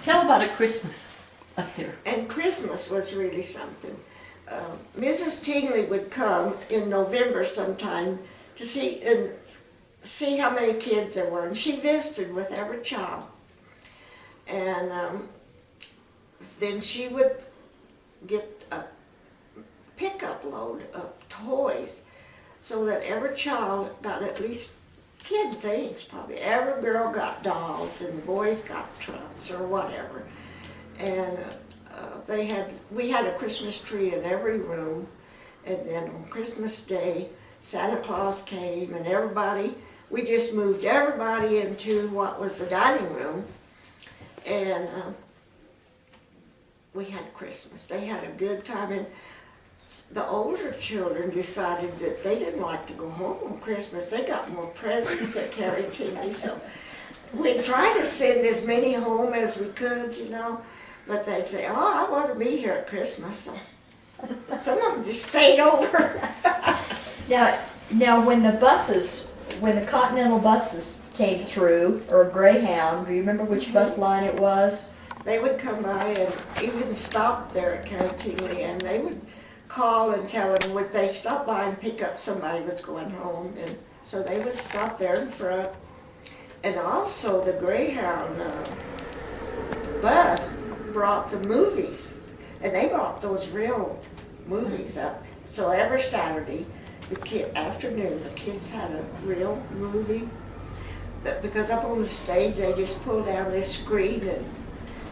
Tell about a Christmas up there. And Christmas was really something. Mrs. Tingley would come in November sometime to see how many kids there were, and she visited with every child. And then she would get a pickup load of toys so that every child got at least 10 things, probably. Every girl got dolls and the boys got trucks or whatever. And we had a Christmas tree in every room, and then on Christmas Day, Santa Claus came, and we just moved everybody into what was the dining room, and we had Christmas. They had a good time, and the older children decided that they didn't like to go home on Christmas. They got more presents at Carrie Tingley, so we tried to send as many home as we could, you know, but they'd say, oh, I want to be here at Christmas, so some of them just stayed over. Now when the Continental buses came through, or Greyhound, do you remember which bus line it was? They would come by and even stop there at Carrie Tingley, and they would call and tell them would they stop by and pick up somebody who was going home, and so they would stop there in front. And also the Greyhound bus brought the movies, and they brought those real movies up. So every Saturday, afternoon, the kids had a real movie. Because up on the stage, they just pulled down this screen, and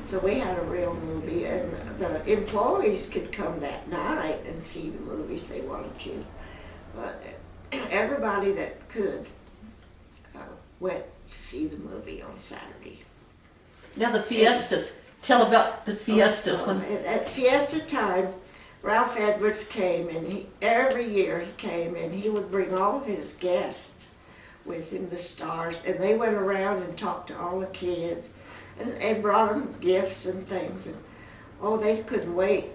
so we had a real movie, and the employees could come that night and see the movies they wanted to. But everybody that could went to see the movie on Saturday. Now the fiestas. Tell about the fiestas. At fiesta time, Ralph Edwards came, and every year he came, and he would bring all of his guests with him, the stars, and they went around and talked to all the kids, and brought them gifts and things, and oh, they couldn't wait.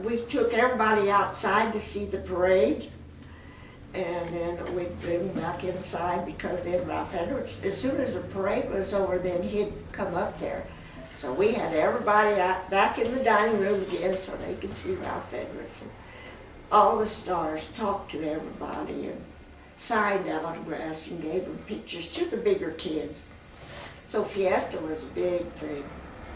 We took everybody outside to see the parade, and then we'd bring them back inside, because then Ralph Edwards, as soon as the parade was over, then he'd come up there. So we had everybody back in the dining room again so they could see Ralph Edwards. And all the stars talked to everybody and signed autographs and gave them pictures to the bigger kids. So Fiesta was a big thing.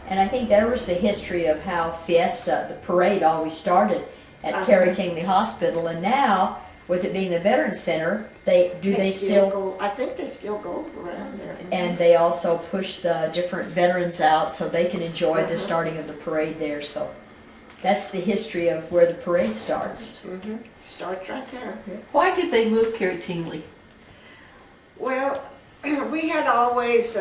And I think there was the history of how Fiesta, the parade, always started at Carrie Tingley Hospital, and now, with it being the Veterans Center, they still go? I think they still go around there. And they also push the different veterans out so they can enjoy the starting of the parade there. So that's the history of where the parade starts. Starts right there. Why did they move Carrie Tingley? Well, we had always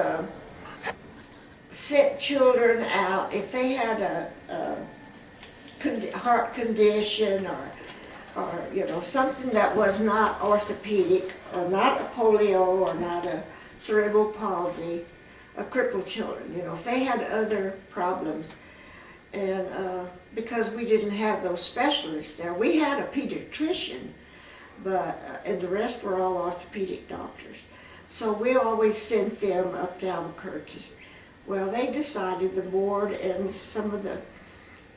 sent children out if they had a heart condition or you know, something that was not orthopedic, or not a polio, or not a cerebral palsy, a crippled children, you know, if they had other problems. And because we didn't have those specialists there, we had a pediatrician, but and the rest were all orthopedic doctors. So we always sent them up to Albuquerque. Well, they decided, the board and some of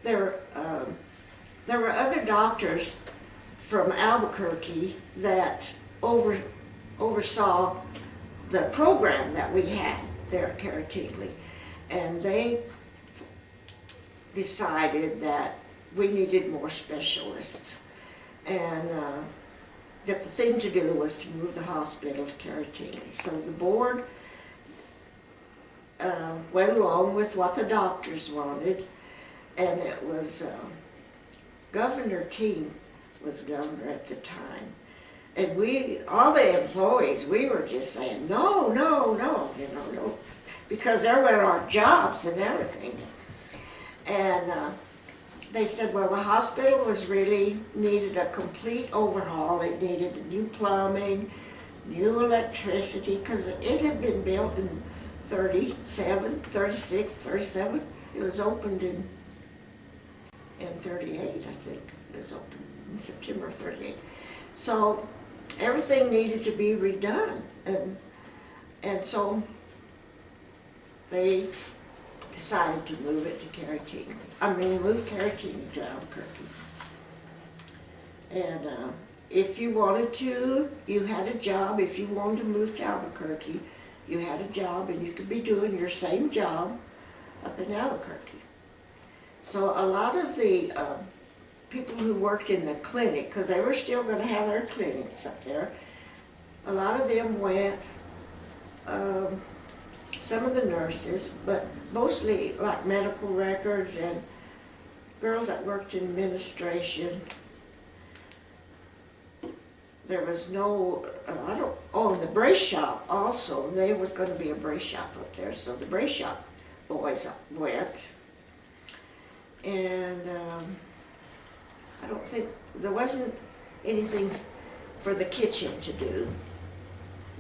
there were other doctors from Albuquerque that oversaw the program that we had there at Carrie Tingley, and they decided that we needed more specialists, and that the thing to do was to move the hospital to Carrie Tingley. So the board went along with what the doctors wanted, and it was Governor King was governor at the time. And all the employees, we were just saying, no, no, no, you know, no, because there were our jobs and everything. And they said, well, the hospital needed a complete overhaul. It needed new plumbing, new electricity, because it had been built in 37, 36, 37. It was opened in 38, I think. It was opened in September of 38. So everything needed to be redone, and so they decided to move it to Carrie Tingley. Move Carrie Tingley to Albuquerque. And if you wanted to, you had a job. If you wanted to move to Albuquerque, you had a job, and you could be doing your same job up in Albuquerque. So a lot of the people who worked in the clinic, because they were still going to have their clinics up there, a lot of them went, some of the nurses, but mostly like medical records and girls that worked in administration. There was no, the brace shop also, there was going to be a brace shop up there, so the brace shop boys went. And I don't think, there wasn't anything for the kitchen to do.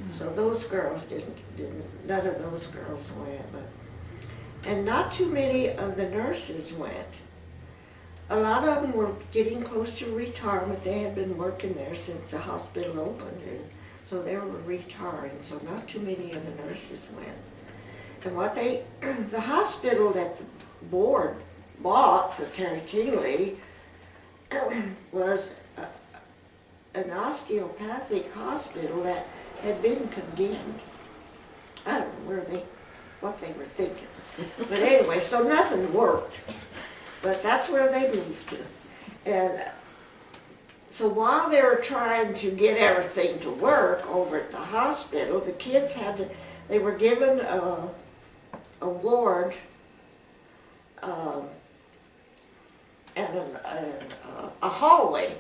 So those girls none of those girls went. And not too many of the nurses went. A lot of them were getting close to retirement. They had been working there since the hospital opened, and so they were retiring, so not too many of the nurses went. And the hospital that the board bought for Carrie Tingley was an osteopathic hospital that had been condemned. I don't know what they were thinking. But anyway, so nothing worked. But that's where they moved to. And so while they were trying to get everything to work over at the hospital, the kids they were given a ward and a hallway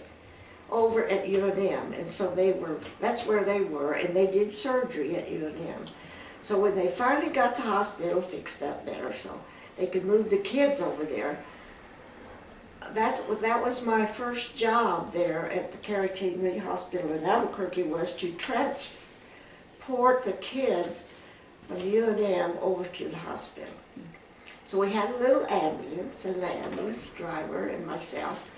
over at UNM, and so that's where they were, and they did surgery at UNM. So when they finally got the hospital fixed up better, so they could move the kids over there, that was my first job there at the Carrie Tingley Hospital in Albuquerque, was to transport the kids from UNM over to the hospital. So we had a little ambulance, and the ambulance driver and myself,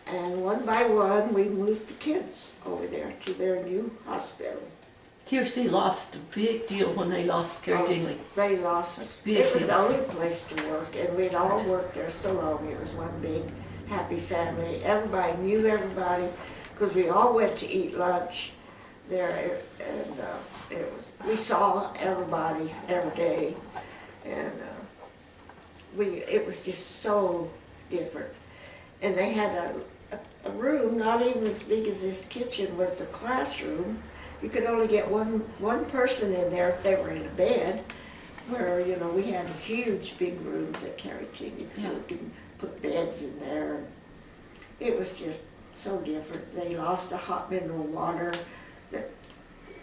and one by one we moved the kids over there to their new hospital. TRC lost a big deal when they lost Carrie Tingley. They lost it. It was the only place to work, and we'd all worked there so long. It was one big happy family. Everybody knew everybody because we all went to eat lunch there, and we saw everybody every day, and it was just so different. And they had a room not even as big as this kitchen was the classroom. You could only get one person in there if they were in a bed, where, we had huge big rooms at Carrie Tingley, so we could put beds in there. It was just so different. They lost the hot mineral water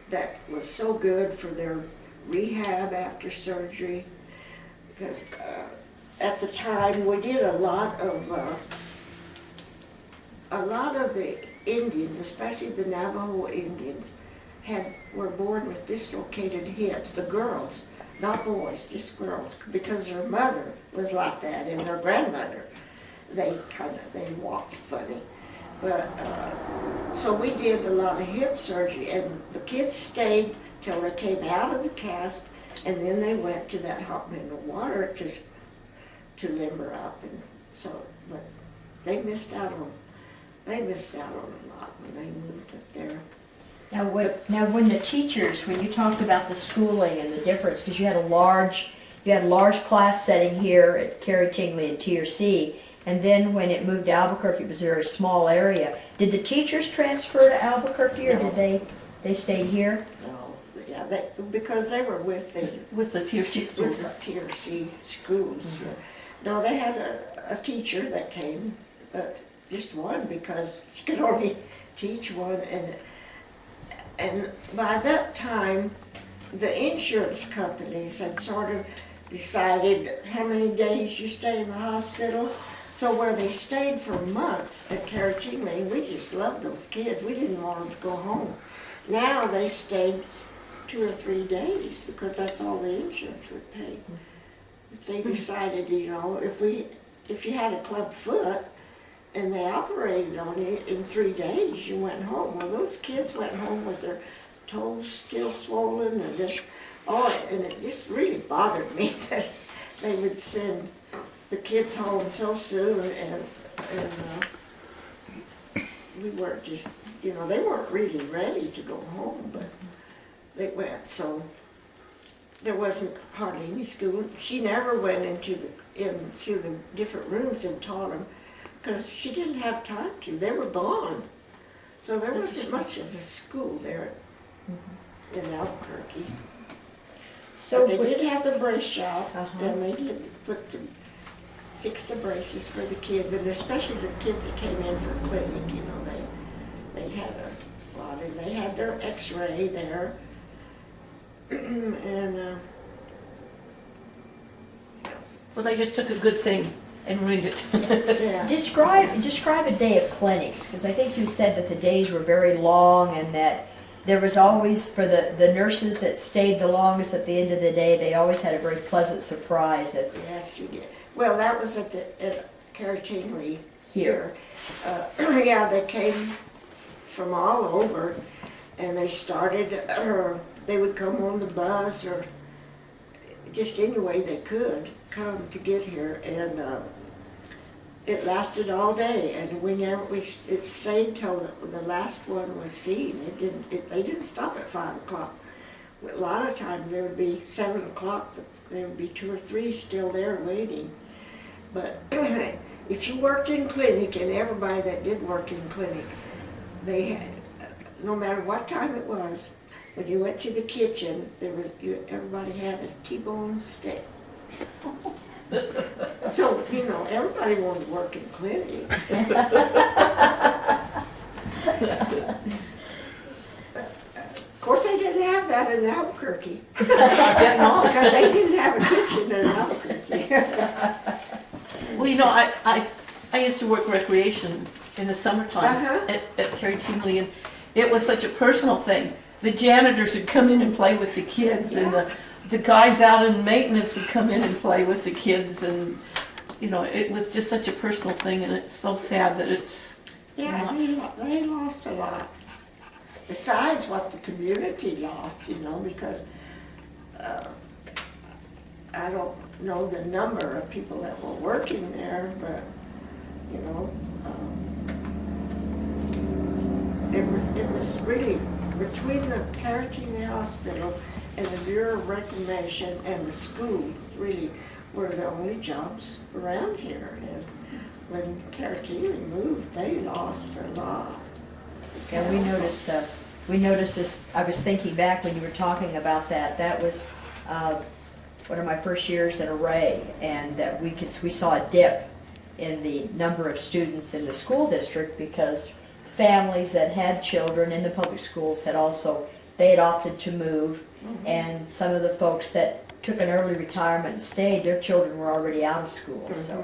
that was so good for their rehab after surgery, because at the time we did a lot of the Indians, especially the Navajo Indians, were born with dislocated hips. The girls, not boys, just girls, because their mother was like that, and their grandmother, they walked funny. But so we did a lot of hip surgery, and the kids stayed till they came out of the cast, and then they went to that hot mineral water to limber up, and so, but they missed out on a lot when they moved up there. Now, when the teachers, when you talked about the schooling and the difference, because you had a large class setting here at Carrie Tingley and TRC, and then when it moved to Albuquerque, it was a very small area. Did the teachers transfer to Albuquerque, or did they stayed here? No, yeah, because they were with the TRC schools. With the TRC schools. Mm-hmm. Yeah. No, they had a teacher that came, but just one, because she could only teach one, and by that time, the insurance companies had sort of decided how many days you stay in the hospital. So where they stayed for months at Carrie Tingley, we just loved those kids. We didn't want them to go home. Now they stayed 2 or 3 days because that's all the insurance would pay. They decided, if you had a club foot and they operated on you in 3 days, you went home. Well, those kids went home with their toes still swollen and and it just really bothered me they would send the kids home so soon, and we weren't just, you know, they weren't really ready to go home, but they went, so there wasn't hardly any school. She never went into the different rooms and taught them, because she didn't have time to. They were gone. So there wasn't much of a school there in Albuquerque. So But they did have the brace shop, Uh-huh. and they did fix the braces for the kids, and especially the kids that came in for clinic, you know, they had a lot, and they had their x-ray there. And, Well, they just took a good thing and ruined it. yeah. describe a day of clinics, because I think you said that the days were very long and that there was always, for the nurses that stayed the longest at the end of the day, they always had a very pleasant surprise at Yes, you did. Well, that was at Carrie Tingley here. Yeah, they came from all over, and they started, they would come on the bus or just any way they could come to get here, and it lasted all day, and it stayed till the last one was seen. They didn't stop at 5 o'clock. A lot of times there would be 7 o'clock, there would be 2 or 3 still there waiting. But if you worked in clinic, and everybody that did work in clinic, they had, no matter what time it was, when you went to the kitchen, everybody had a T-bone steak. So, you know, everybody wanted to work in clinic. Of course, they didn't have that in Albuquerque. Yeah, no. Because they didn't have a kitchen in Albuquerque. Well, you know, I used to work recreation in the summertime at Carrie Tingley, and it was such a personal thing. The janitors would come in and play with the kids, and the guys out in maintenance would come in and play with the kids, and you know, it was just such a personal thing, and it's so sad that it's not. They lost a lot. Besides what the community lost, you know, because I don't know the number of people that were working there, but you know, it was really between the Carrie Tingley Hospital and the Bureau of Reclamation and the school really were the only jobs around here. And when Carrie Tingley moved, they lost a lot. Yeah, we noticed this. I was thinking back when you were talking about that. That was one of my first years at Array, and that we saw a dip in the number of students in the school district because families that had children in the public schools had opted to move, and some of the folks that took an early retirement and stayed, their children were already out of school. So